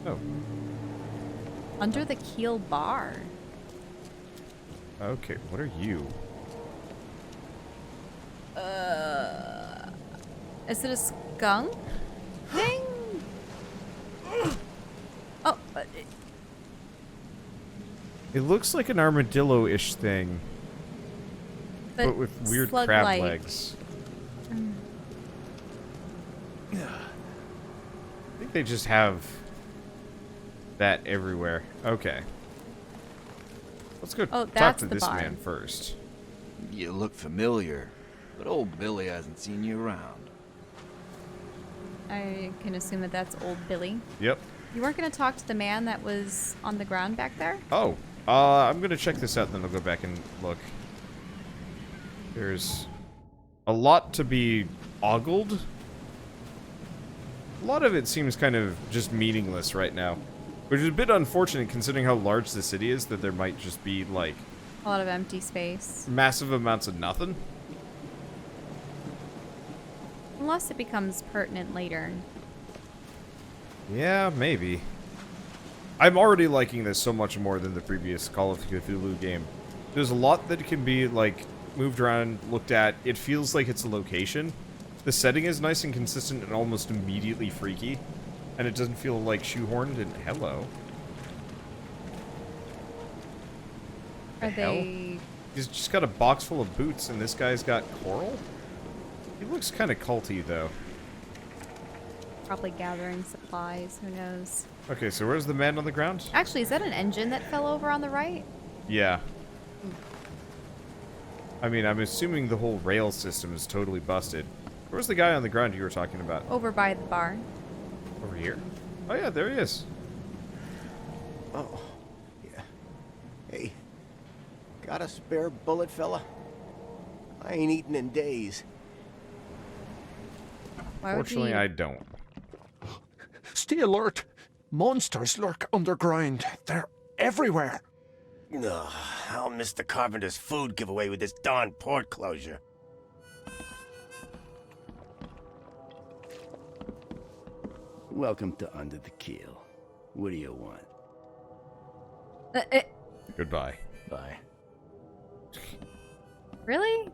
Oh. Under the keel bar. Okay, what are you? Is it a skunk thing? Oh. It looks like an armadillo-ish thing. But with weird crab slug-like. legs. I think they just have that everywhere. Okay. Let's go talk that's to the this bar. man first. You look familiar, but old Billy hasn't seen you around. I can assume that that's old Billy. Yep. You weren't going to talk to the man that was on the ground back there? Oh, I'm gonna check this out, then I'll go back and look. There's a lot to be ogled. A lot of it seems kind of just meaningless right now. Which is a bit unfortunate considering how large the city is, that there might just be, like... A lot of empty space. massive amounts of nothing. Unless it becomes pertinent later. Yeah, maybe. I'm already liking this so much more than the previous Call of Cthulhu game. There's a lot that can be, like, moved around, looked at. It feels like it's a location. The setting is nice and consistent and almost immediately freaky. And it doesn't feel, like, shoehorned and... Hello. Are they... He's just got a box full of boots, and this guy's got coral? He looks kind of culty, though. Probably gathering supplies, who knows. Okay, so where's the man on the ground? Actually, is that an engine that fell over on the right? Yeah. I mean, I'm assuming the whole rail system is totally busted. Where's the guy on the ground you were talking about? Over by the bar. Over here? Oh yeah, there he is. Oh, yeah. Hey, got a spare bullet, fella? I ain't eaten in days. Why would Fortunately, we... I don't. Stay alert. Monsters lurk underground. They're everywhere. Ugh, I'll miss the carpenter's food giveaway with this darn port closure. Welcome to Under the Keel. What do you want? Goodbye. Bye. Really?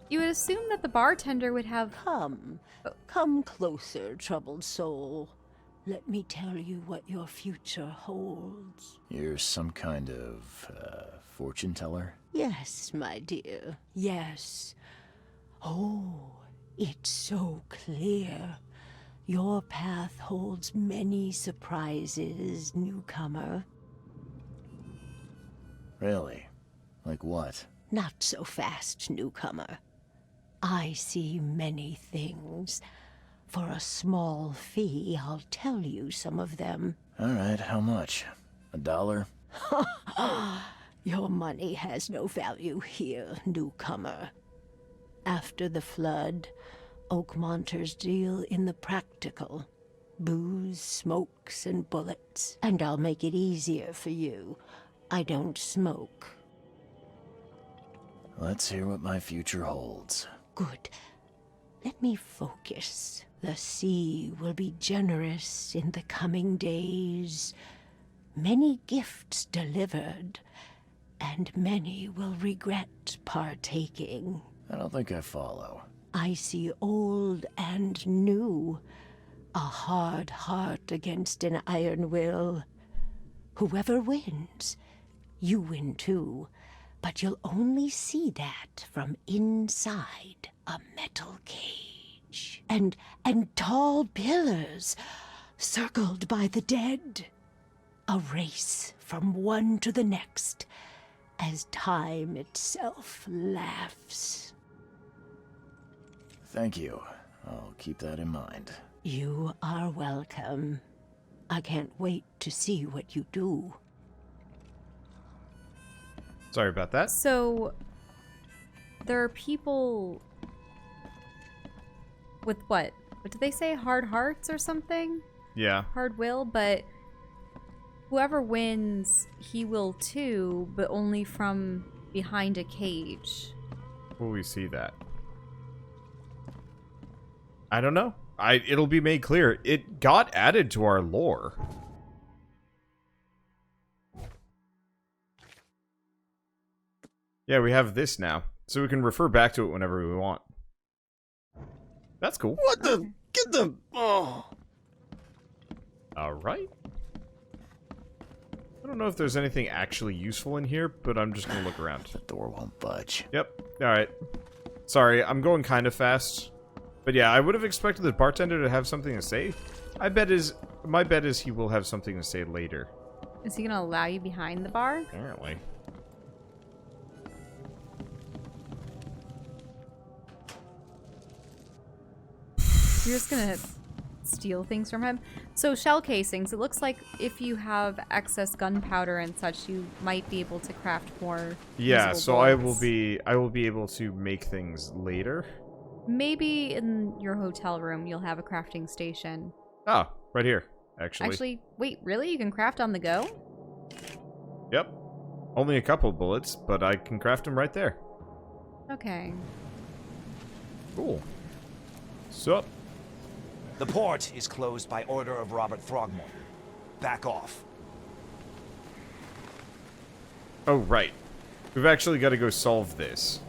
You would assume that the bartender would have... Come closer, troubled soul. Let me tell you what your future holds. You're some kind of, fortune teller? Yes, my dear, yes. Oh, it's so clear. Your path holds many surprises, newcomer. Really? Like what? Not so fast, newcomer. I see many things. For a small fee, I'll tell you some of them. Alright, how much? $1? Your money has no value here, newcomer. After the flood, Oakmonters deal in the practical. Booze, smokes, and bullets. And I'll make it easier for you. I don't smoke. Let's hear what my future holds. Good. Let me focus. The sea will be generous in the coming days. Many gifts delivered, and many will regret partaking. I don't think I follow. I see old and new. A hard heart against an iron will. Whoever wins, you win too. But you'll only see that from inside a metal cage. And tall pillars, circled by the dead. A race from one to the next, as time itself laughs. Thank you. I'll keep that in mind. You are welcome. I can't wait to see what you do. Sorry about that. So, there are people with what? What did they say? Hard hearts or something? Yeah. Hard will, but whoever wins, he will too, but only from behind a cage. Will we see that? I don't know. It'll be made clear. It got added to our lore. Yeah, we have this now. So we can refer back to it whenever we want. That's cool. What the? Get the. Oh. Alright. I don't know if there's anything actually useful in here, but I'm just gonna look around. The door won't budge. Yep. Alright. Sorry, I'm going kind of fast. But yeah, I would have expected the bartender to have something to say. My bet is he will have something to say later. Is he gonna allow you behind the bar? Apparently. You're just gonna steal things from him? So shell casings, it looks like if you have excess gunpowder and such, you might be able to craft more. Yeah, usable so bullets. I will be able to make things later. Maybe in your hotel room you'll have a crafting station. Oh, right here, actually. Actually, wait, really? You can craft on the go? Yep. Only a couple bullets, but I can craft them right there. Okay. Cool. So, The port is closed by order of Robert Throgmorton. Back off. oh right. We've actually got to go solve this.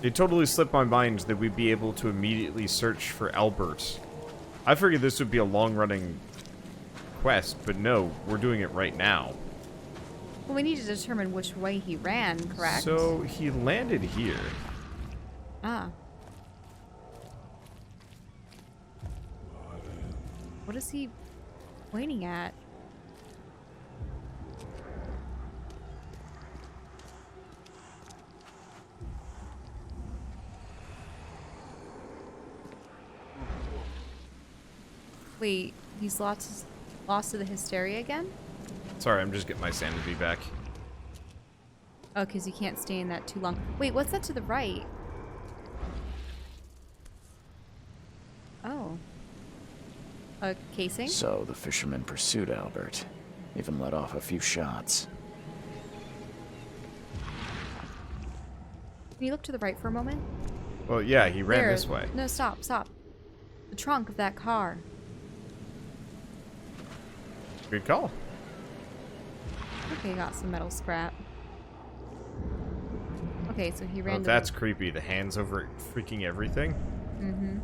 It totally slipped my mind that we'd be able to immediately search for Albert. I figured this would be a long-running quest, but no, we're doing it right now. Well, we need to determine which way he ran, correct? So, he landed here. Ah. What is he pointing at? Wait, he's lost to the hysteria again? Sorry, I'm just getting my sanity back. Oh, because you can't stay in that too long. Wait, what's that to the right? Oh. A casing? So the fisherman pursued Albert. Even let off a few shots. Can you look to the right for a moment? Well, yeah, he ran There. this way. No, stop. The trunk of that car. Good call. Okay, got some metal scrap. Okay, so he ran Oh, to that's creepy. The hands over freaking everything. Mm-hmm.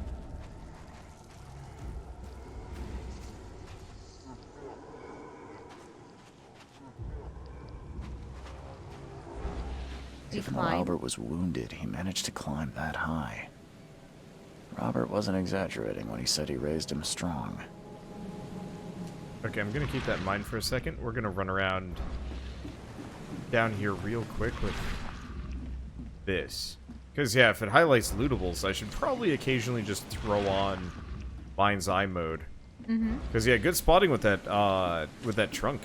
Even though Albert was wounded, he managed to climb that high. Robert wasn't exaggerating when he said he raised him strong. Okay, I'm gonna keep that in mind for a second. We're gonna run around down here real quick with this. Because, yeah, if it highlights lootables, I should probably occasionally just throw on mind's eye mode. Because, yeah, good spotting with that trunk.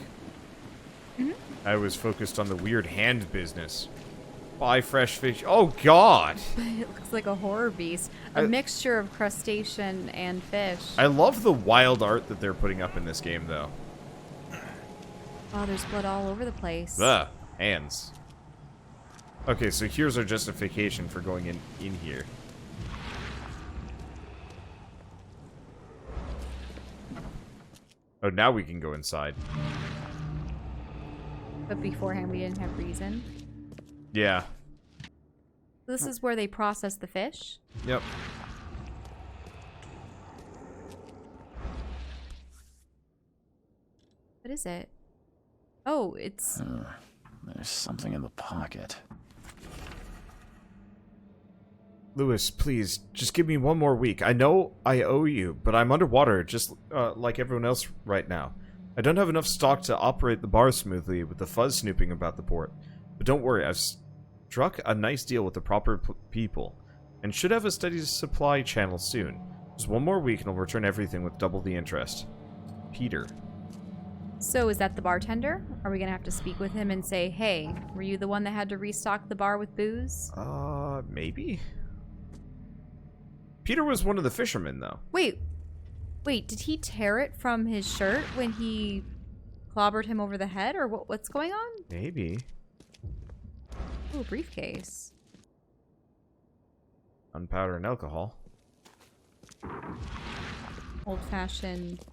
I was focused on the weird hand business. Buy fresh fish. Oh, God! It looks like a horror beast. A mixture of crustacean and fish. I love the wild art that they're putting up in this game, though. Oh, there's blood all over the place. Ugh, hands. Okay, so here's our justification for going in here. Oh, now we can go inside. But beforehand, we didn't have reason. Yeah. This is where they process the fish? Yep. What is it? Oh, it's... There's something in the pocket. Lewis, please, just give me one more week. I know I owe you, but I'm underwater, just like everyone else right now. I don't have enough stock to operate the bar smoothly with the fuzz snooping about the port. But don't worry, I've struck a nice deal with the proper people, and should have a steady supply channel soon. Just one more week and I'll return everything with double the interest. Peter. So is that the bartender? Are we gonna have to speak with him and say, hey, were you the one that had to restock the bar with booze? Maybe? Peter was one of the fishermen, though. Wait, did he tear it from his shirt when he clobbered him over the head, or what's going on? Maybe. Ooh, a briefcase. Gunpowder and alcohol. Old-fashioned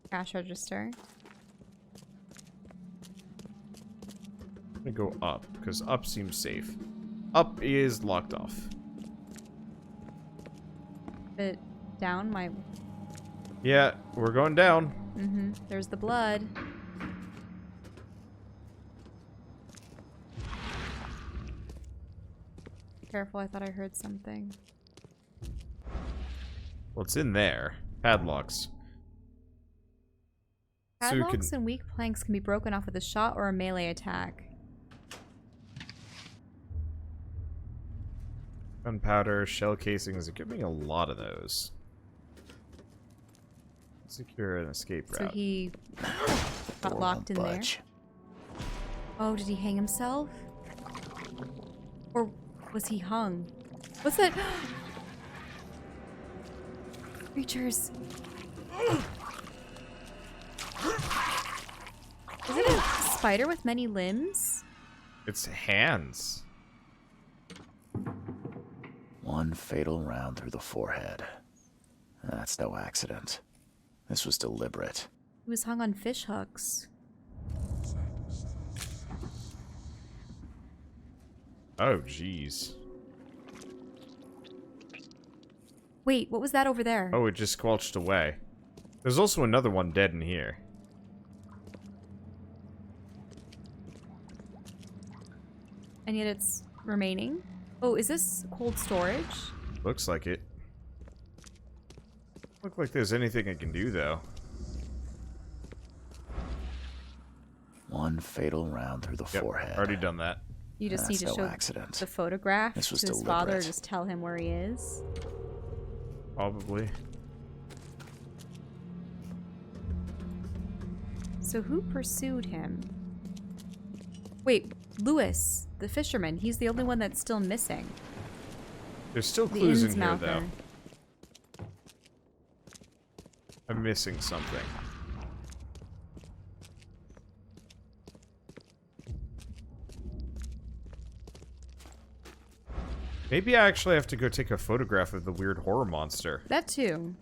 cash register. I'm gonna go up, because up seems safe. Up is locked off. But down my... Yeah, we're going down. Mm-hmm. There's the blood. Careful, I thought I heard something. What's in there? Padlocks. So we Padlocks can... and weak planks can be broken off with a shot or a melee attack. Gunpowder, shell casings. They're giving a lot of those. Secure an escape route. So he got Door locked in won't there. budge. Oh, did he hang himself? Or was he hung? What's that? Creatures. Is it a spider with many limbs? It's hands. One fatal round through the forehead. That's no accident. This was deliberate. He was hung on fish hooks. Oh, jeez. Wait, what was that over there? Oh, it just squelched away. There's also another one dead in here. And yet it's remaining? Oh, is this cold storage? Looks like it. Look like there's anything I can do, though. One fatal round through the Yep, forehead. already done that. You just That's need to no show accident. the photograph This to was his father, or deliberate. just tell him where he is. Probably. So who pursued him? Wait, Lewis, the fisherman. He's the only one that's still missing. There's still The clues in here, Innsmouther. though. I'm missing something. Maybe I actually have to go take a photograph of the weird horror monster. That too.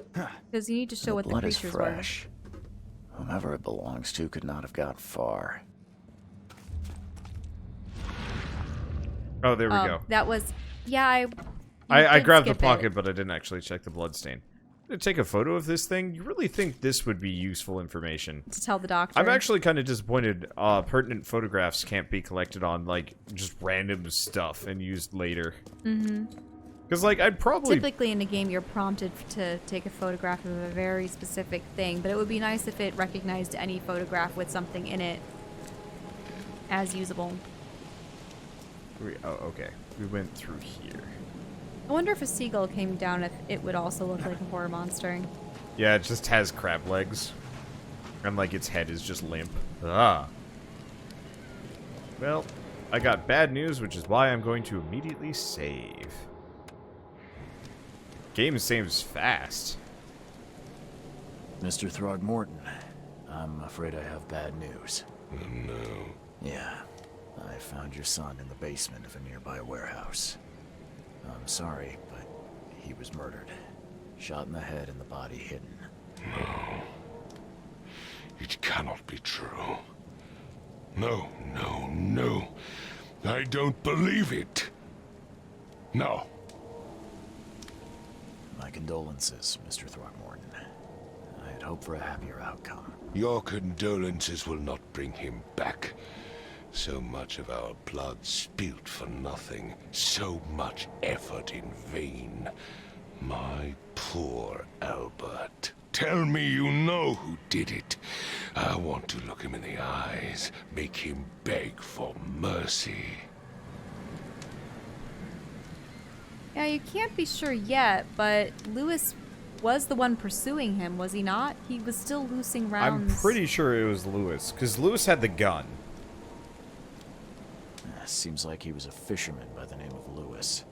Because you need to show what the blood is creatures were. fresh. Whomever it belongs to could not have got far. Oh, there we go. That was... Yeah, I did grabbed the skip it. pocket, but I didn't actually check the bloodstain. To take a photo of this thing, you really think this would be useful information? To tell the doctor. I'm actually kind of disappointed pertinent photographs can't be collected on, like, just random stuff and used later. Mm-hmm. Because, like, I'd probably... Typically in a game, you're prompted to take a photograph of a very specific thing, but it would be nice if it recognized any photograph with something in it as usable. Oh, okay. We went through here. I wonder if a seagull came down, if it would also look like a horror monster. Yeah, it just has crab legs. And, like, its head is just limp. Ah. Well, I got bad news, which is why I'm going to immediately save. Game saves fast. Mr. Throgmorton, I'm afraid I have bad news. No. Yeah, I found your son in the basement of a nearby warehouse. I'm sorry, but he was murdered. Shot in the head and the body hidden. No. It cannot be true. No, no, no. I don't believe it. No. My condolences, Mr. Throgmorton. I had hoped for a happier outcome. Your condolences will not bring him back. So much of our blood spilt for nothing. So much effort in vain. My poor Albert. Tell me you know who did it. I want to look him in the eyes. Make him beg for mercy. Yeah, you can't be sure yet, but Lewis was the one pursuing him, was he not? He was still loosing rounds. I'm pretty sure it was Lewis, because Lewis had the gun. Seems like he was a fisherman by the name of Lewis.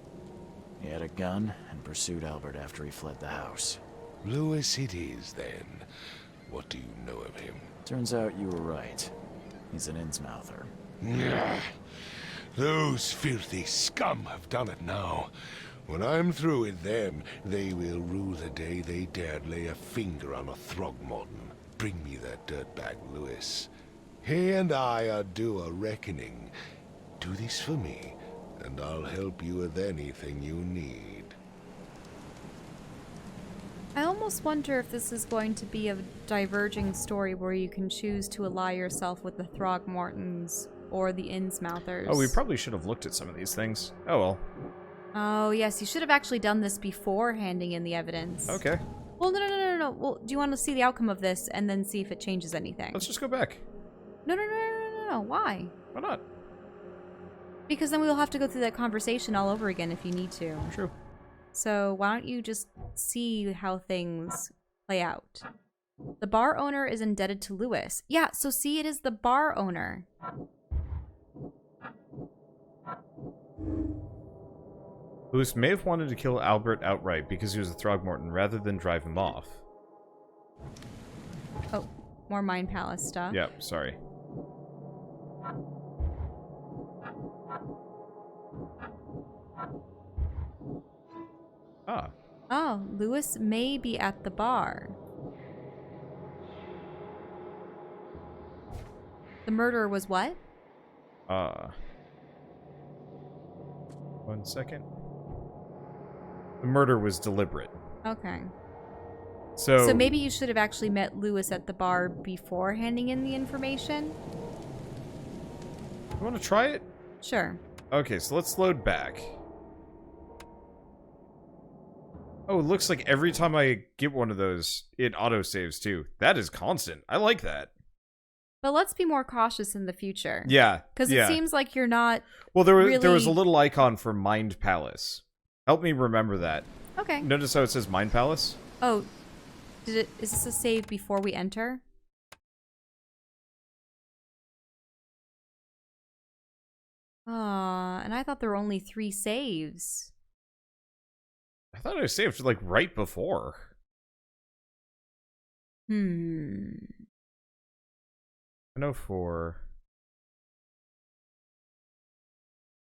He had a gun and pursued Albert after he fled the house. Lewis it is, then. What do you know of him? Turns out you were right. He's an Innsmouther. Nah. Those filthy scum have done it now. When I'm through with them, they will rue the day they dared lay a finger on a Throgmorton. Bring me that dirtbag, Lewis. He and I are due a reckoning, Do this for me, and I'll help you with anything you need. I almost wonder if this is going to be a diverging story where you can choose to ally yourself with the Throgmortons or the Innsmouthers. Oh, we probably should have looked at some of these things. Oh, well. Oh, yes, you should have actually done this before handing in the evidence. Okay. Well, no. Well, do you want to see the outcome of this and then see if it changes anything? Let's just go back. No. Why? Why not? Because then we'll have to go through that conversation all over again if you need to. True. So why don't you just see how things play out? The bar owner is indebted to Lewis. Yeah, so see, it is the bar owner. Lewis may have wanted to kill Albert outright because he was a Throgmorton rather than drive him off. Oh, more Mind Palace stuff. Yep, sorry. Ah. Oh, Lewis may be at the bar. The murderer was what? 1 second. The murder was deliberate. Okay. So maybe you should have actually met Lewis at the bar before handing in the information? You want to try it? Sure. Okay, so let's load back. Oh, it looks like every time I get one of those, it auto-saves too. That is constant. I like that. But let's be more cautious in the future. Yeah. Because it seems like you're not. Well, there really... was a little icon for Mind Palace. Help me remember that. Okay. Notice how it says Mind Palace? Oh, is this a save before we enter? And I thought there were only 3 saves. I thought I saved like right before. I know for...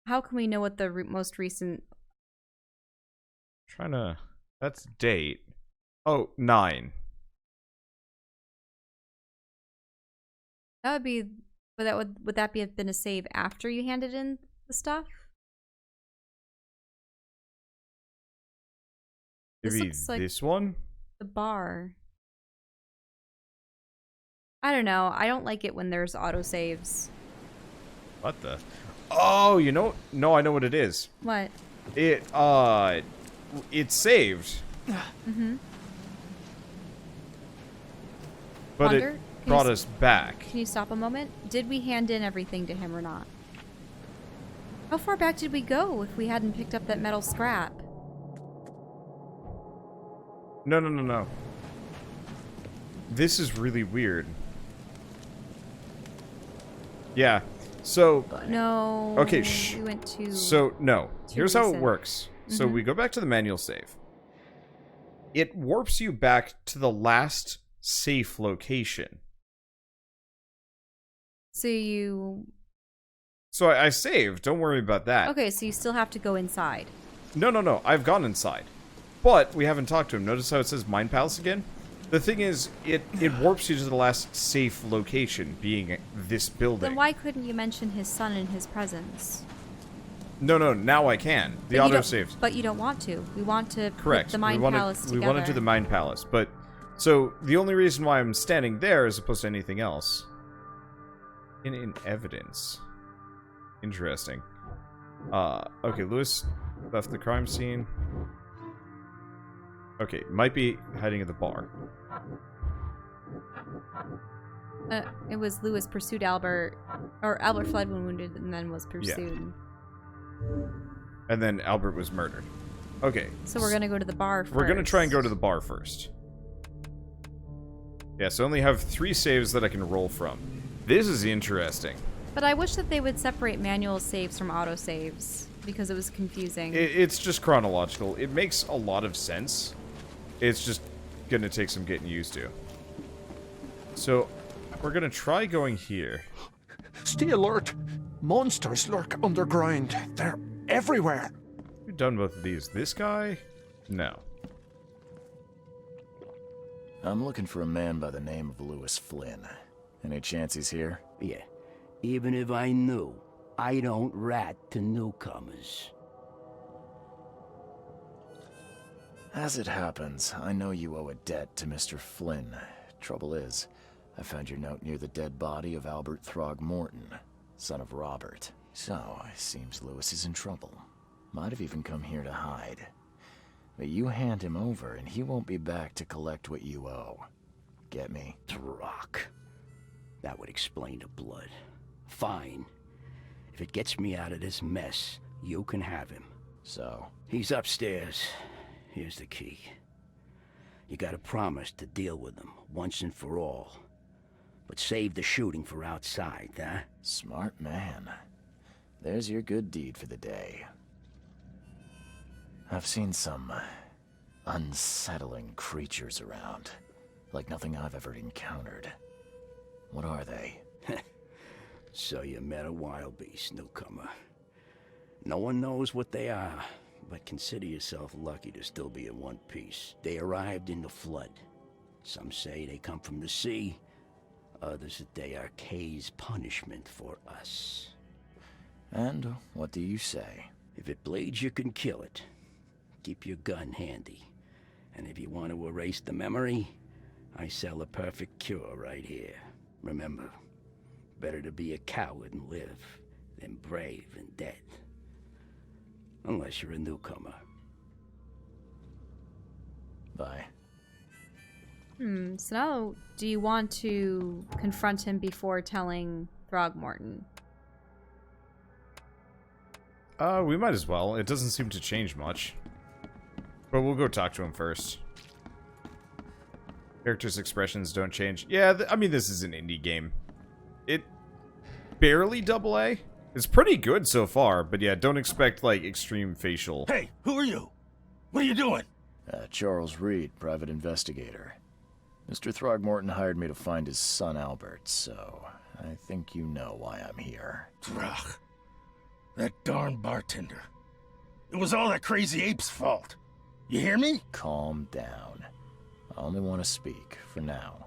How can we know what the most recent... Trying to... That's date. Oh, 9. That would be... Would that have been a save after you handed in the stuff? Maybe looks like this one? The bar. I don't know. I don't like it when there's autosaves. What the? Oh, you know... No, I know what it is. What? It's saved. But Wander? it brought us back. Can you stop a moment? Did we hand in everything to him or not? How far back did we go if we hadn't picked up that metal scrap? No. This is really weird. Yeah. So... No. Okay, We went to... So, no. Here's how it recent. works. So we go back to the manual save. It warps you back to the last safe location. So you... So I saved. Don't worry about that. Okay, so you still have to go inside. No. I've gone inside. But we haven't talked to him. Notice how it says Mind Palace again? The thing is, it warps you to the last safe location, being this building. Then why couldn't you mention his son in his presence? No, now I can. The autosave. But you don't want to. We want to Correct. put the Mind Palace together. We want to do the Mind Palace, but... So, the only reason why I'm standing there as opposed to anything else... In evidence. Interesting. Okay, Lewis left the crime scene. Okay, might be hiding at the bar. It was Lewis pursued Albert... Or Albert fled when wounded and then was pursued. Yeah. And then Albert was murdered. Okay. So we're gonna go to the bar first. We're gonna try and go to the bar first. Yeah, so I only have 3 saves that I can roll from. This is interesting. But I wish that they would separate manual saves from auto saves, because it was confusing. It's just chronological. It makes a lot of sense. It's just gonna take some getting used to. So, we're gonna try going here. Stay alert. Monsters lurk underground. They're everywhere. We've done both of these. This guy? No. I'm looking for a man by the name of Lewis Flynn. Any chance he's here? Yeah. Even if I know, I don't rat to newcomers. As it happens, I know you owe a debt to Mr. Flynn. Trouble is, I found your note near the dead body of Albert Throgmorton, son of Robert. So, it seems Lewis is in trouble. Might have even come here to hide. But you hand him over and he won't be back to collect what you owe. Get me? Throck. That would explain the blood. Fine. If it gets me out of this mess, you can have him. So? He's upstairs. Here's the key. You gotta promise to deal with him once and for all. But save the shooting for outside, huh? Smart man. There's your good deed for the day. I've seen some unsettling creatures around. Like nothing I've ever encountered. What are they? So you met a wild beast, newcomer. No one knows what they are, but consider yourself lucky to still be in one piece. They arrived in the flood. Some say they come from the sea. Others that they are Kay's punishment for us. And what do you say? If it bleeds, you can kill it. Keep your gun handy. And if you want to erase the memory, I sell a perfect cure right here. Remember, better to be a coward and live than brave and dead. Unless you're a newcomer. Bye. So now, do you want to confront him before telling Throgmorton? We might as well. It doesn't seem to change much. But we'll go talk to him first. Characters' expressions don't change. Yeah, I mean, this is an indie game. It barely AA. It's pretty good so far, but yeah, don't expect, like, extreme facial. Hey, who are you? What are you doing? Charles Reed, private investigator. Mr. Throgmorton hired me to find his son Albert, so I think you know why I'm here. Drach. That darn bartender. It was all that crazy ape's fault. You hear me? Calm down. I only want to speak, for now.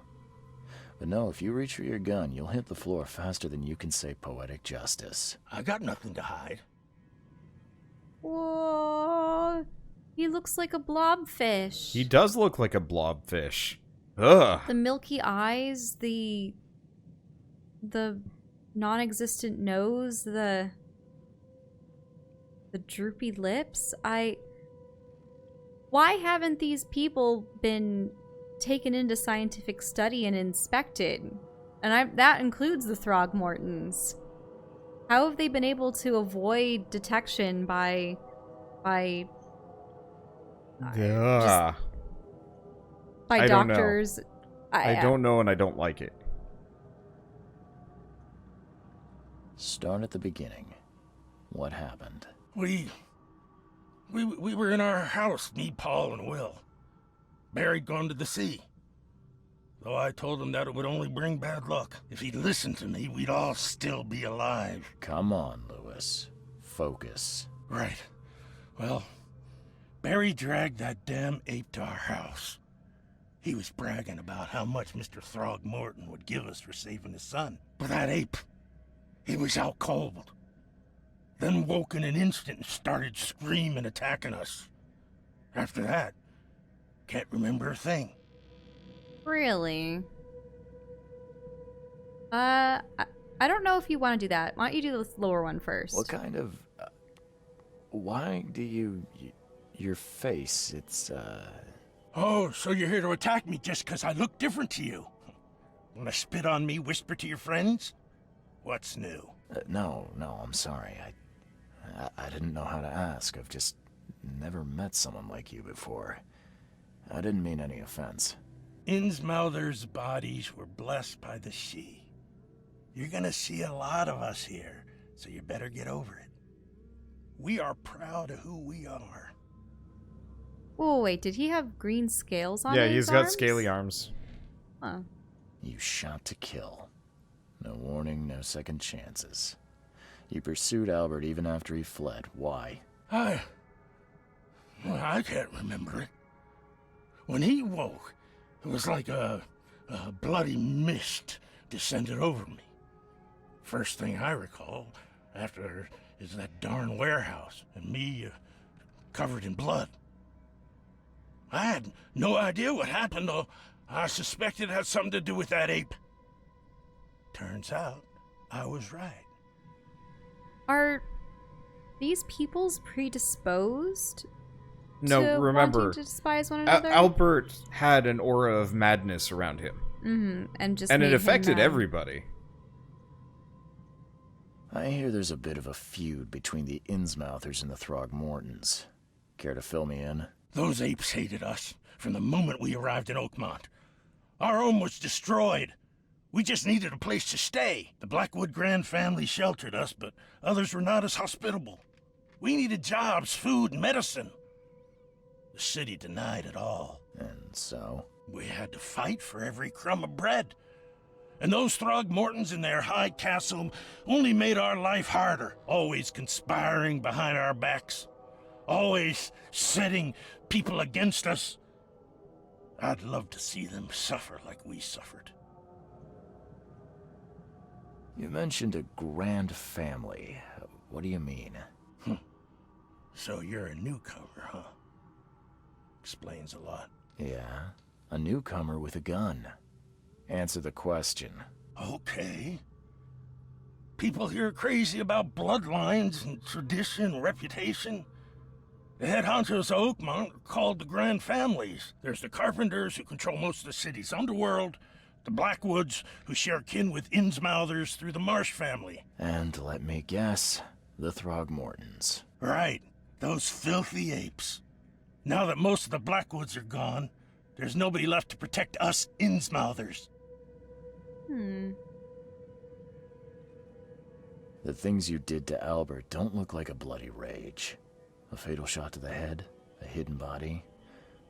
But no, if you reach for your gun, you'll hit the floor faster than you can say poetic justice. I got nothing to hide. Whoa. He looks like a blobfish. He does look like a blobfish. Ugh. The milky eyes, the non-existent nose, the droopy lips. Why haven't these people been taken into scientific study and inspected? And that includes the Throgmortons. How have they been able to avoid detection by Yeah. by I don't know. doctors? I don't know, and I don't like it. Start at the beginning. What happened? We were in our house, me, Paul, and Will. Barry'd gone to the sea. Though I told him that it would only bring bad luck. If he'd listened to me, we'd all still be alive. Come on, Lewis. Focus. Right. Well, Barry dragged that damn ape to our house. He was bragging about how much Mr. Throgmorton would give us for saving his son. But that ape, he was out cold. Then woke in an instant and started screaming, attacking us. After that, can't remember a thing. Really? I don't know if you want to do that. Why don't you do this lower one first? What kind of... why do you... your face, it's, Oh, so you're here to attack me just because I look different to you? Wanna spit on me, whisper to your friends? What's new? no, I'm sorry. I didn't know how to ask. I've just never met someone like you before. I didn't mean any offense. Innsmouther's bodies were blessed by the sea. You're gonna see a lot of us here, so you better get over it. We are proud of who we are. Oh, wait, did he have green scales on Yeah, his he's arms? got scaly arms. Huh. You shot to kill. No warning, no second chances. You pursued Albert even after he fled. Why? I can't remember it. When he woke, it was like a bloody mist descended over me. First thing I recall, after is that darn warehouse, and me covered in blood. I had no idea what happened, though. I suspected it had something to do with that ape. Turns out, I was right. Are these peoples predisposed No, to remember, wanting to despise one another? Albert had an aura of madness around him. And it made him affected mad. everybody. I hear there's a bit of a feud between the Innsmouthers and the Throgmortons. Care to fill me in? Those apes hated us from the moment we arrived in Oakmont. Our home was destroyed. We just needed a place to stay. The Blackwood Grand family sheltered us, but others were not as hospitable. We needed jobs, food, and medicine. The city denied it all. And so? We had to fight for every crumb of bread. And those Throgmortons in their high castle only made our life harder, always conspiring behind our backs, always setting people against us. I'd love to see them suffer like we suffered. You mentioned a grand family. What do you mean? So you're a newcomer, huh? Explains a lot. Yeah, a newcomer with a gun. Answer the question. Okay. People here are crazy about bloodlines and tradition and reputation. The head honchos of Oakmont are called the Grand Families. There's the Carpenters, who control most of the city's underworld, the Blackwoods, who share kin with Innsmouthers through the Marsh family. And let me guess, the Throgmortons. Right, those filthy apes. Now that most of the Blackwoods are gone, there's nobody left to protect us Innsmouthers. The things you did to Albert don't look like a bloody rage. A fatal shot to the head, a hidden body.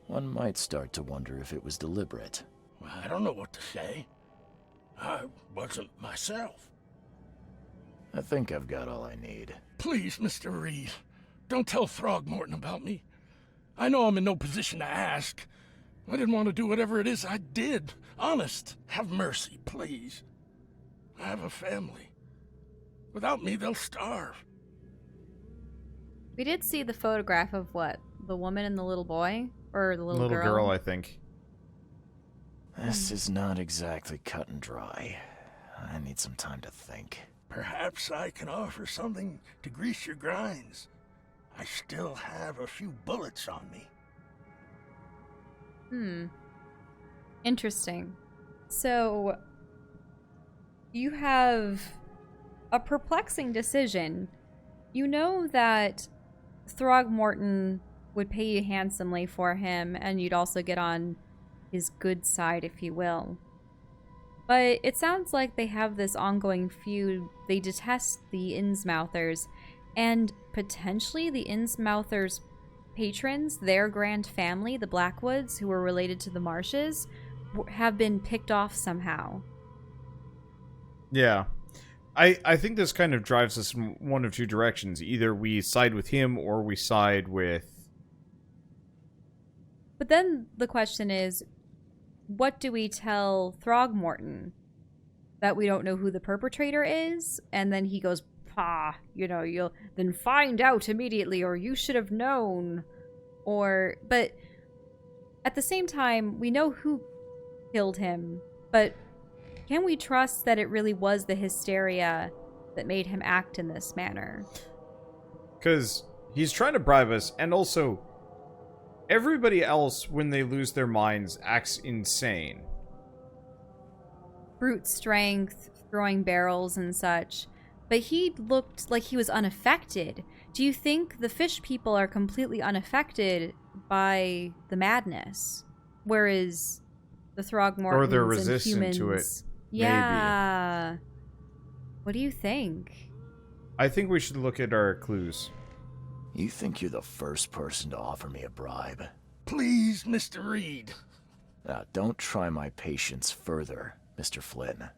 One might start to wonder if it was deliberate. I don't know what to say. I wasn't myself. I think I've got all I need. Please, Mr. Reed, don't tell Throgmorton about me. I know I'm in no position to ask. I didn't want to do whatever it is I did. Honest, have mercy, please. I have a family. Without me, they'll starve. We did see the photograph of what? The woman and the little boy? Or the little girl? Little girl, I think. This is not exactly cut and dry. I need some time to think. Perhaps I can offer something to grease your grinds. I still have a few bullets on me. Interesting. So, you have a perplexing decision. You know that Throgmorton would pay you handsomely for him, and you'd also get on his good side, if you will. But it sounds like they have this ongoing feud. They detest the Innsmouthers, and potentially the Innsmouthers' patrons, their grand family, the Blackwoods, who were related to the Marshes, have been picked off somehow. Yeah. I think this kind of drives us in one of two directions. Either we side with him or we side with... But then the question is, what do we tell Throgmorton? That we don't know who the perpetrator is? And then he goes, you'll then find out immediately, or you should have known. But at the same time, we know who killed him, but can we trust that it really was the hysteria that made him act in this manner? Because he's trying to bribe us, and also, everybody else, when they lose their minds, acts insane. Brute strength, throwing barrels and such. But he looked like he was unaffected. Do you think the fish people are completely unaffected by the madness? Whereas the Throgmortons or they're and resistant humans, to it. yeah. Maybe. What do you think? I think we should look at our clues. You think you're the first person to offer me a bribe? Please, Mr. Reed. Don't try my patience further, Mr. Flynn.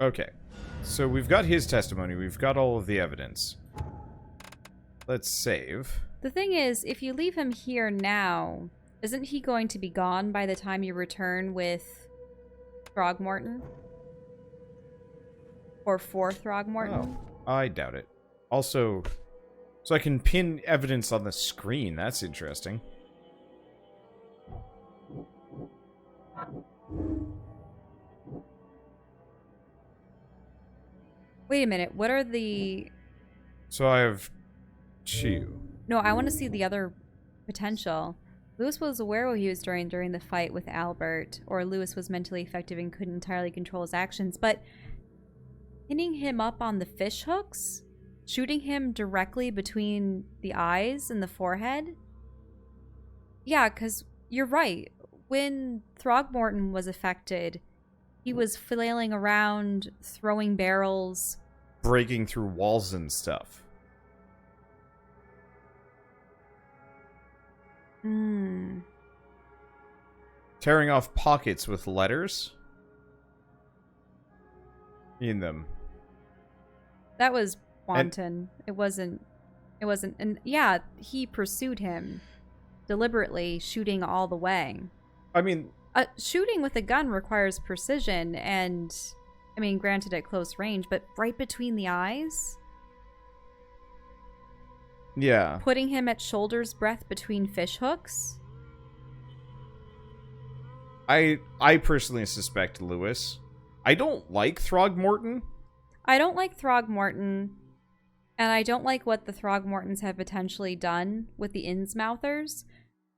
Okay. So we've got his testimony. We've got all of the evidence. Let's save. The thing is, if you leave him here now, isn't he going to be gone by the time you return with Throgmorton? Or for Throgmorton? Oh, I doubt it. Also, so I can pin evidence on the screen. That's interesting. Wait a minute. What are the... So I have 2. No, I want to see the other potential. Lewis was aware what he was doing during the fight with Albert, or Lewis was mentally effective and couldn't entirely control his actions, but pinning him up on the fish hooks? Shooting him directly between the eyes and the forehead? Yeah, because you're right. When Throgmorton was affected, he was flailing around, throwing barrels. Breaking through walls and stuff. Tearing off pockets with letters in them. That was wanton. It wasn't, and yeah, he pursued him deliberately, shooting all the way. I mean, shooting with a gun requires precision, and I mean, granted at close range, but right between the eyes? Yeah. Putting him at shoulder's breadth between fish hooks? I personally suspect Lewis. I don't like Throgmorton. I don't like Throgmorton, and I don't like what the Throgmortons have potentially done with the Innsmouthers,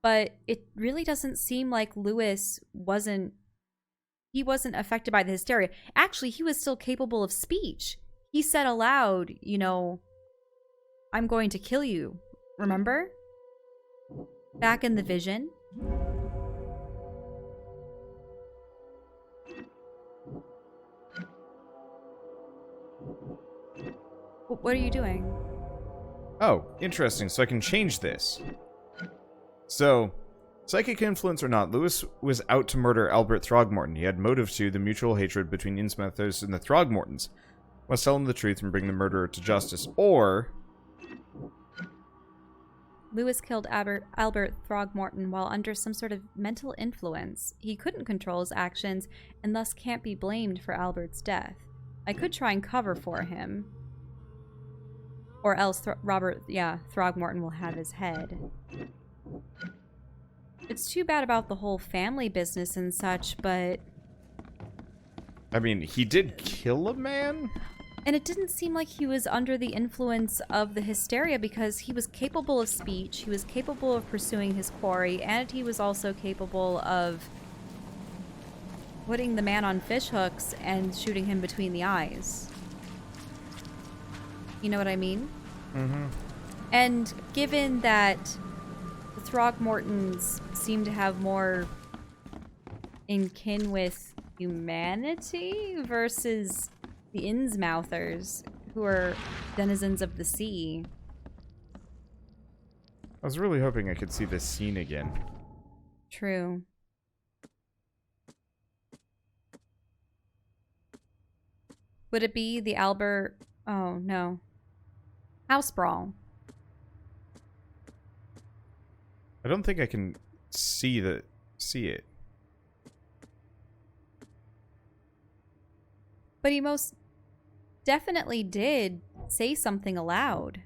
but it really doesn't seem like Lewis wasn't affected by the hysteria. Actually, he was still capable of speech. He said aloud, you know, "I'm going to kill you." Remember? Back in the vision. What are you doing? Oh, interesting. So I can change this. So, psychic influence or not, Lewis was out to murder Albert Throgmorton. He had motive to the mutual hatred between Innsmouthers and the Throgmortons. Must tell him the truth and bring the murderer to justice. Or... Lewis killed Albert Throgmorton while under some sort of mental influence. He couldn't control his actions and thus can't be blamed for Albert's death. I could try and cover for him. Or else Throgmorton will have his head. It's too bad about the whole family business and such, but... I mean, he did kill a man? And it didn't seem like he was under the influence of the hysteria because he was capable of speech, he was capable of pursuing his quarry, and he was also capable of putting the man on fish hooks and shooting him between the eyes. You know what I mean? Mm-hmm. And given that the Throgmortons seem to have more in kin with humanity versus the Innsmouthers, who are denizens of the sea. I was really hoping I could see this scene again. True. Would it be the Albert... Oh, no. House Brawl. I don't think I can see it. But he most definitely did say something aloud.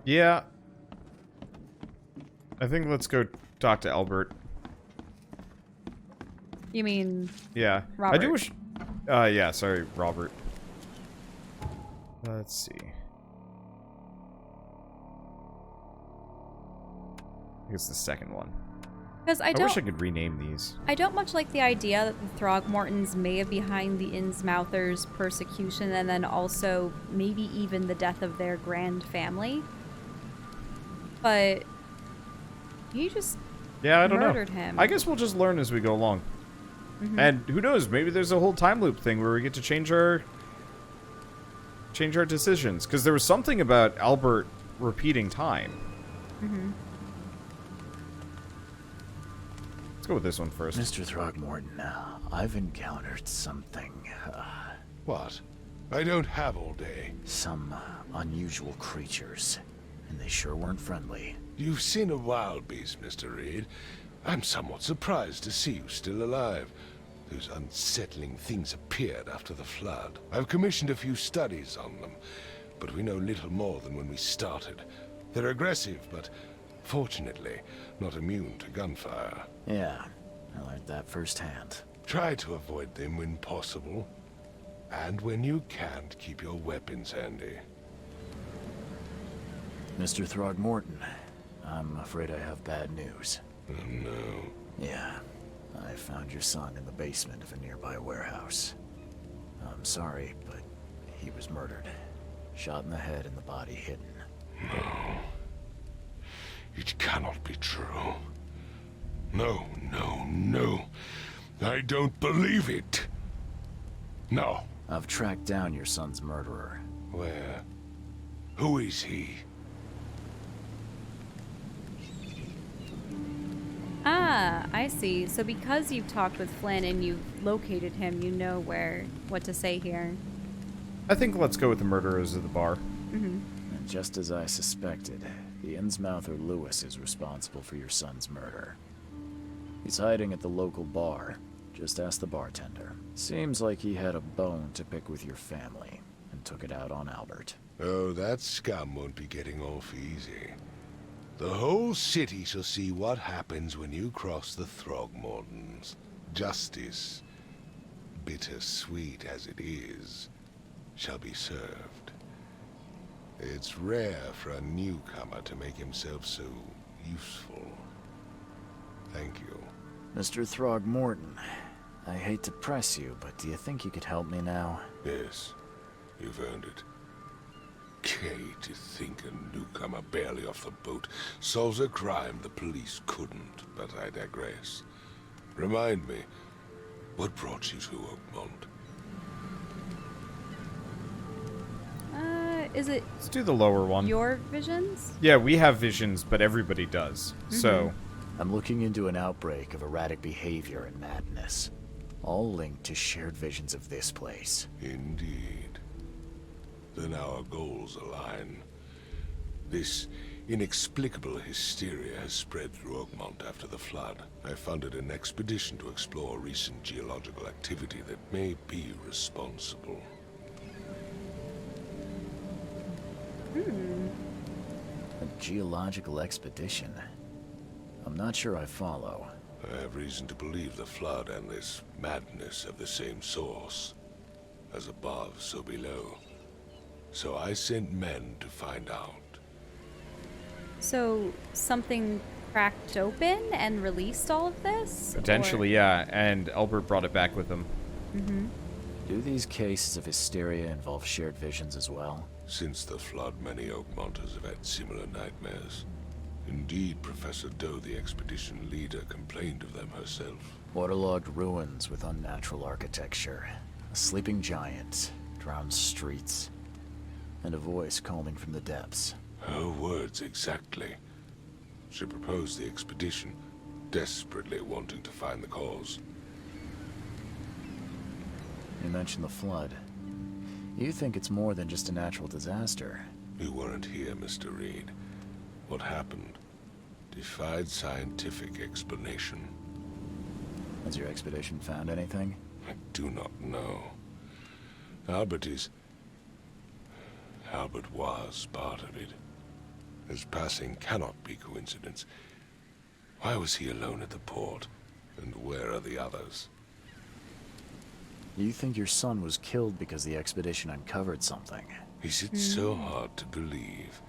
Yeah. I think let's go talk to Albert. You mean... Yeah. Robert. I do wish... yeah, sorry, Robert. Let's see. I guess the second one. Because I wish I could rename these. I don't much like the idea that the Throgmortons may have behind the Innsmouthers' persecution and then also maybe even the death of their grand family. But he just I don't murdered know. him. I guess we'll just learn as we go along. Mm-hmm. And who knows, maybe there's a whole time loop thing where we get to change our decisions. Because there was something about Albert repeating time. Mm-hmm. Let's go with this one first. Mr. Throgmorton, I've encountered something. What? I don't have all day. Some unusual creatures. And they sure weren't friendly. You've seen a wild beast, Mr. Reed. I'm somewhat surprised to see you still alive. Those unsettling things appeared after the flood. I've commissioned a few studies on them, but we know little more than when we started. They're aggressive, but fortunately not immune to gunfire. Yeah, I learned that firsthand. Try to avoid them when possible. And when you can't, keep your weapons handy. Mr. Throgmorton, I'm afraid I have bad news. Oh no. Yeah, I found your son in the basement of a nearby warehouse. I'm sorry, but he was murdered. Shot in the head and the body hidden. No. It cannot be true. No, no, no. I don't believe it. No. I've tracked down your son's murderer. Where? Who is he? Ah, I see. So because you've talked with Flynn and you've located him, you know what to say here. I think let's go with the murderers of the bar. And just as I suspected, the Innsmouther Lewis is responsible for your son's murder. He's hiding at the local bar. Just ask the bartender. Seems like he had a bone to pick with your family and took it out on Albert. Oh, that scum won't be getting off easy. The whole city shall see what happens when you cross the Throgmortons. Justice, bittersweet as it is, shall be served. It's rare for a newcomer to make himself so useful. Thank you. Mr. Throgmorton, I hate to press you, but do you think you could help me now? Yes, you've earned it. Kay, to think a newcomer barely off the boat solves a crime the police couldn't, but I digress. Remind me, what brought you to Oakmont? Is it Let's do the lower one. your visions? Yeah, we have visions, but everybody does. So, I'm looking into an outbreak of erratic behavior and madness, all linked to shared visions of this place. Indeed. Then our goals align. This inexplicable hysteria has spread through Oakmont after the flood. I funded an expedition to explore recent geological activity that may be responsible. A geological expedition? I'm not sure I follow. I have reason to believe the flood and this madness have the same source. As above, so below. So I sent men to find out. So something cracked open and released all of this? potentially, yeah, and Albert brought it back with him. Do these cases of hysteria involve shared visions as well? Since the flood, many Oakmonters have had similar nightmares. Indeed, Professor Doe, the expedition leader, complained of them herself. Waterlogged ruins with unnatural architecture, a sleeping giant, drowned streets, and a voice calling from the depths. Her words exactly. She proposed the expedition, desperately wanting to find the cause. You mentioned the flood. You think it's more than just a natural disaster? You weren't here, Mr. Reed. What happened defied scientific explanation. Has your expedition found anything? I do not know. Albert was part of it. His passing cannot be coincidence. Why was he alone at the port? And where are the others? You think your son was killed because the expedition uncovered something? Is it so hard to believe?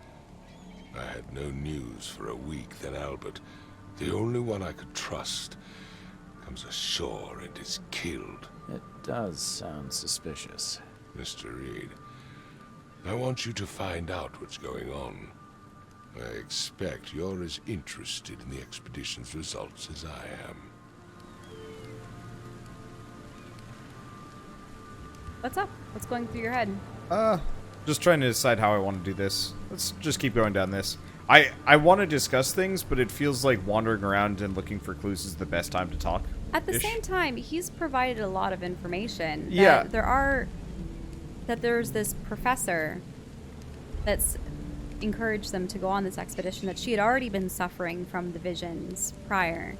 I had no news for a week, then Albert, the only one I could trust, comes ashore and is killed. It does sound suspicious. Mr. Reed, I want you to find out what's going on. I expect you're as interested in the expedition's results as I am. What's up? What's going through your head? Just trying to decide how I want to do this. Let's just keep going down this. I want to discuss things, but it feels like wandering around and looking for clues is the best time to talk. At the same time, he's provided a lot of information. Yeah. That there's this professor that's encouraged them to go on this expedition, that she had already been suffering from the visions prior.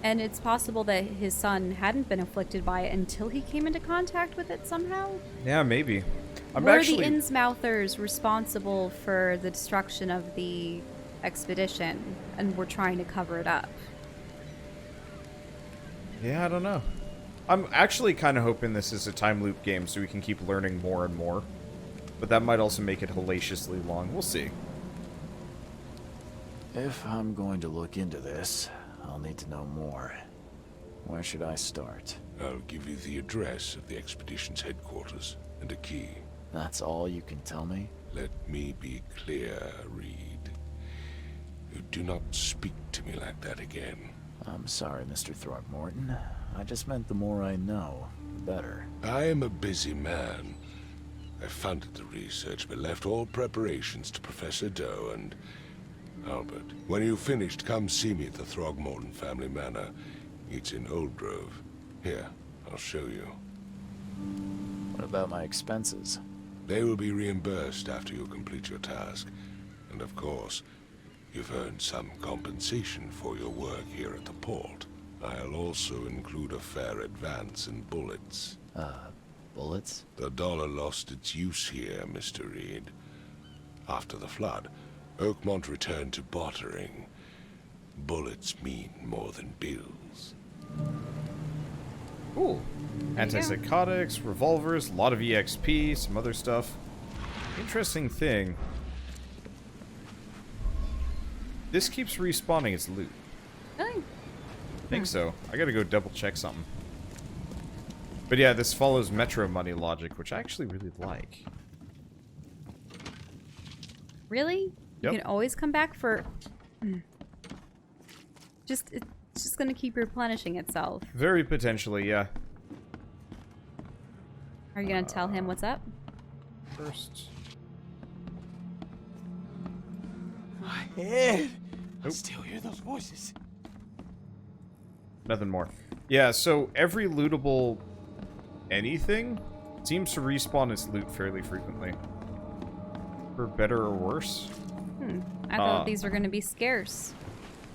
And it's possible that his son hadn't been afflicted by it until he came into contact with it somehow. Yeah, maybe. Were the Innsmouthers responsible for the destruction of the expedition, and we're trying to cover it up? Yeah, I don't know. I'm actually kind of hoping this is a time loop game so we can keep learning more and more. But that might also make it hellaciously long. We'll see. If I'm going to look into this, I'll need to know more. Where should I start? I'll give you the address of the expedition's headquarters and a key. That's all you can tell me? Let me be clear, Reed. You do not speak to me like that again. I'm sorry, Mr. Throgmorton. I just meant the more I know, the better. I am a busy man. I funded the research, but left all preparations to Professor Doe and Albert. When you've finished, come see me at the Throgmorton family manor. It's in Old Grove. Here, I'll show you. What about my expenses? They will be reimbursed after you complete your task. And of course, you've earned some compensation for your work here at the port. I'll also include a fair advance in bullets. Bullets? The dollar lost its use here, Mr. Reed. After the flood, Oakmont returned to bartering. Bullets mean more than bills. Cool. Antipsychotics, revolvers, a lot of EXP, some other stuff. Interesting thing. This keeps respawning its loot. Really? I think so. I gotta go double check something. But yeah, this follows Metro Money logic, which I actually really like. Really? Yep. You can always come back for... It's just gonna keep replenishing itself. Very potentially, yeah. Are you gonna tell him what's up? First. My head! I still hear those voices. Nothing more. Yeah, so every lootable anything seems to respawn its loot fairly frequently. For better or worse. I thought these were gonna be scarce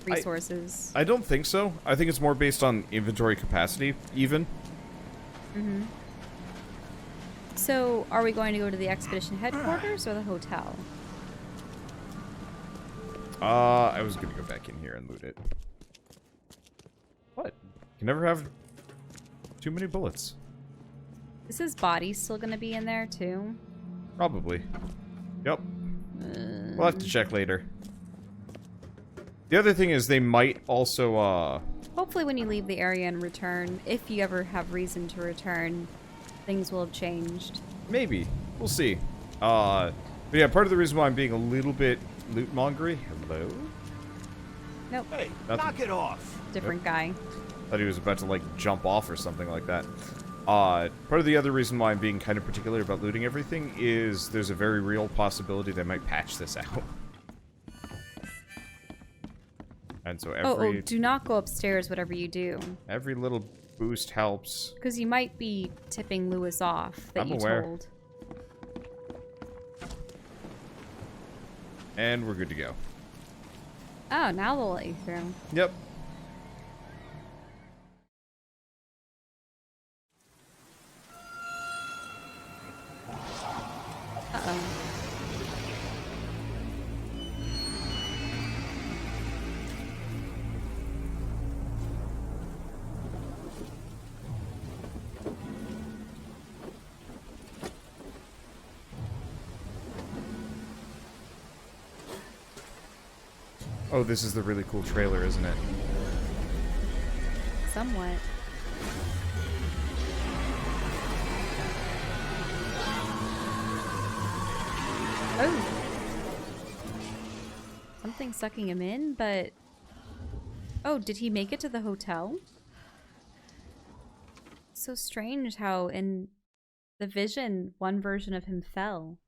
resources. I don't think so. I think it's more based on inventory capacity, even. Mm-hmm. So, are we going to go to the expedition headquarters or the hotel? I was gonna go back in here and loot it. What? You never have too many bullets. Is his body still gonna be in there too? Probably. Yep. We'll have to check later. The other thing is they might also, Hopefully when you leave the area and return, if you ever have reason to return, things will have changed. Maybe. We'll see. But yeah, part of the reason why I'm being a little bit loot-mongery... Hello? Nope. Hey, Nothing. knock it off. Different guy. Thought he was about to, like, jump off or something like that. Part of the other reason why I'm being kind of particular about looting everything is there's a very real possibility they might patch this out. And so every... Oh, do not go upstairs, whatever you do. Every little boost helps. Because you might be tipping Lewis off that I'm you aware. told. And we're good to go. Oh, now they'll let you through. Yep. Uh-oh. Oh, this is the really cool trailer, isn't it? Somewhat. Oh. Something sucking him in, but... Oh, did he make it to the hotel? So strange how in the vision, one version of him fell.